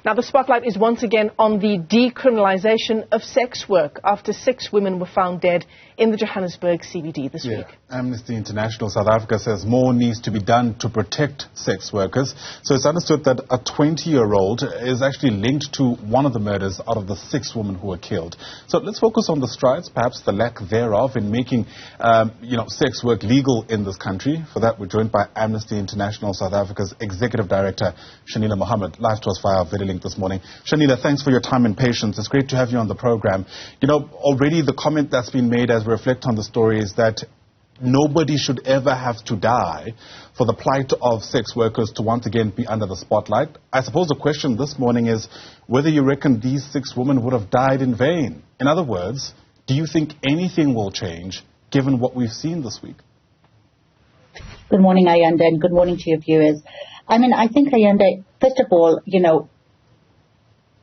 Now, the spotlight is once again on the decriminalisation of sex work after 6 women were found dead in the Johannesburg CBD this week. Amnesty International South Africa says more needs to be done to protect sex workers. So it's understood that a 20-year-old is actually linked to one of the murders out of the 6 women who were killed. So let's focus on the strides, perhaps the lack thereof, in making sex work legal in this country. For that, we're joined by Amnesty International South Africa's Executive Director, Shenilla Mohamed, live to us via video link this morning. Shenilla, thanks for your time and patience. It's great to have you on the program. You know, already the comment that's been made as we reflect on the story is that nobody should ever have to die for the plight of sex workers to once again be under the spotlight. I suppose the question this morning is whether you reckon these 6 women would have died in vain. In other words, do you think anything will change given what we've seen this week? Good morning, Ayanda, and good morning to your viewers. I mean, I think, Ayanda, first of all,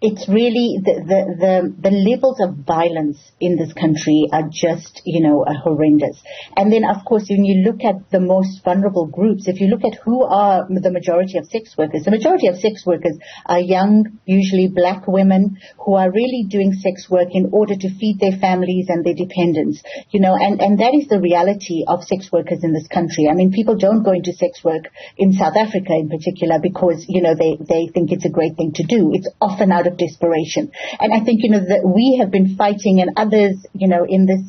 it's really the levels of violence in this country are just, horrendous. And then, of course, when you look at the most vulnerable groups, if you look at who are the majority of sex workers, the majority of sex workers are young, usually black women who are really doing sex work in order to feed their families and their dependents, and that is the reality of sex workers in this country. I mean, people don't go into sex work in South Africa in particular because, they think it's a great thing to do. It's often out of desperation. And I think, that we have been fighting, and others, in this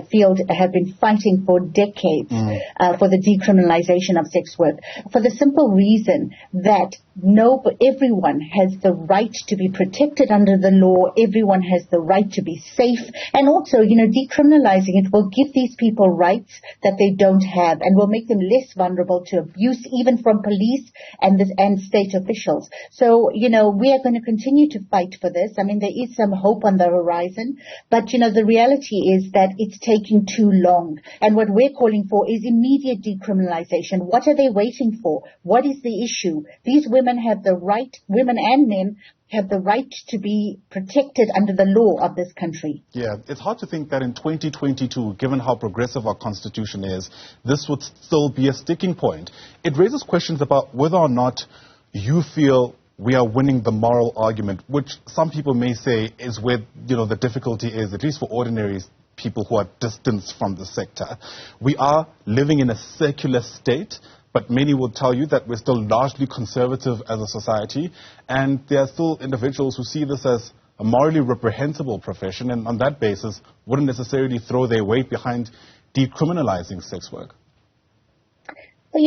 field have been fighting for decades for the decriminalisation of sex work, for the simple reason that everyone has the right to be protected under the law. Everyone has the right to be safe. And also, decriminalising it will give these people rights that they don't have and will make them less vulnerable to abuse, even from police and state officials. So, we are going to continue to fight for this. I mean, there is some hope on the horizon, but, the reality is that it's taking too long. And what we're calling for is immediate decriminalisation. What are they waiting for? What is the issue? These women have the right, women and men have the right to be protected under the law of this country. Yeah, it's hard to think that in 2022, given how progressive our constitution is, this would still be a sticking point. It raises questions about whether or not you feel we are winning the moral argument, which some people may say is where, the difficulty is, at least for ordinary people who are distanced from the sector. We are living in a secular state, but many will tell you that we're still largely conservative as a society, and there are still individuals who see this as a morally reprehensible profession, and on that basis wouldn't necessarily throw their weight behind decriminalizing sex work. Well,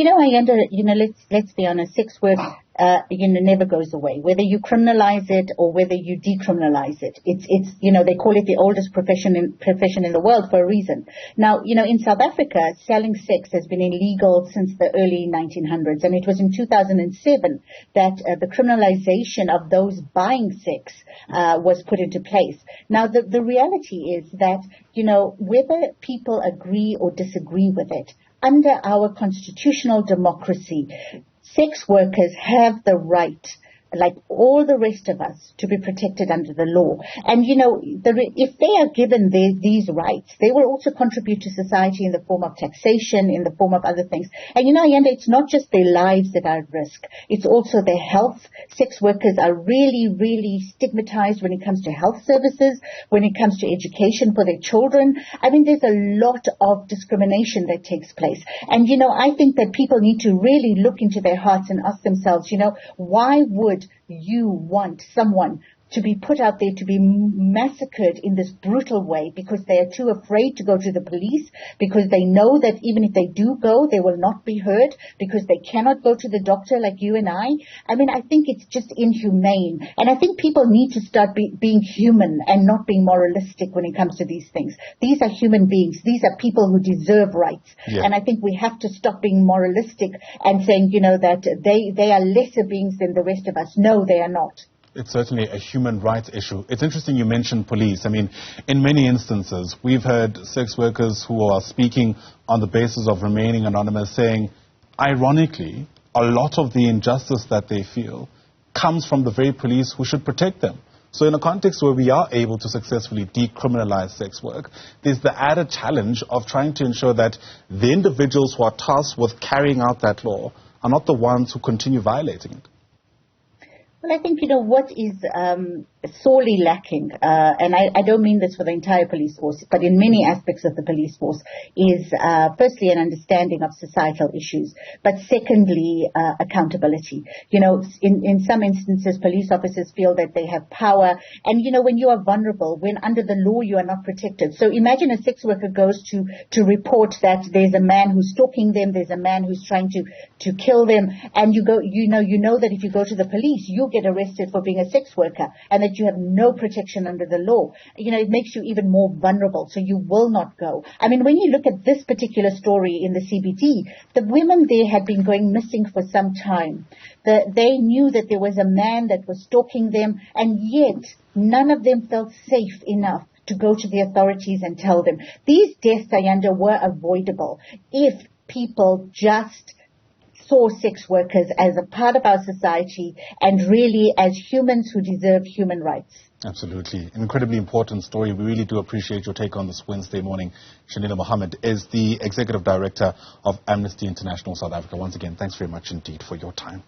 let's be honest, sex work never goes away. Whether you criminalize it or whether you decriminalize it, it's they call it the oldest profession in the world for a reason. Now, in South Africa, selling sex has been illegal since the early 1900s, and it was in 2007 that the criminalization of those buying sex was put into place. Now, the reality is that whether people agree or disagree with it, under our constitutional democracy, sex workers have the right, like all the rest of us, to be protected under the law. And, if they are given these rights, they will also contribute to society in the form of taxation, in the form of other things. And, Ayanda, it's not just their lives that are at risk. It's also their health. Sex workers are really, really stigmatized when it comes to health services, when it comes to education for their children. I mean, there's a lot of discrimination that takes place. And, I think that people need to really look into their hearts and ask themselves, why would you want someone to be put out there to be massacred in this brutal way because they are too afraid to go to the police, because they know that even if they do go, they will not be heard, because they cannot go to the doctor like you and I? I mean, I think it's just inhumane. And I think people need to start being human and not being moralistic when it comes to these things. These are human beings. These are people who deserve rights. Yeah. And I think we have to stop being moralistic and saying, that they are lesser beings than the rest of us. No, they are not. It's certainly a human rights issue. It's interesting you mentioned police. I mean, in many instances, we've heard sex workers who are speaking on the basis of remaining anonymous saying, ironically, a lot of the injustice that they feel comes from the very police who should protect them. So in a context where we are able to successfully decriminalize sex work, there's the added challenge of trying to ensure that the individuals who are tasked with carrying out that law are not the ones who continue violating it. Well, I think, what is sorely lacking, and I don't mean this for the entire police force, but in many aspects of the police force, is firstly an understanding of societal issues, but secondly, accountability. In some instances, police officers feel that they have power, and when you are vulnerable, when under the law you are not protected. So imagine a sex worker goes to report that there's a man who's stalking them, there's a man who's trying to kill them, and you know that if you go to the police, you'll get arrested for being a sex worker, and that you have no protection under the law. It makes you even more vulnerable, so you will not go. I mean, when you look at this particular story in the CBD, the women there had been going missing for some time. They knew that there was a man that was stalking them, and yet none of them felt safe enough to go to the authorities and tell them. These deaths, Ayanda, were avoidable if people just saw sex workers as a part of our society and really as humans who deserve human rights. Absolutely. Incredibly important story. We really do appreciate your take on this Wednesday morning. Shenilla Mohamed is the Executive Director of Amnesty International South Africa. Once again, thanks very much indeed for your time.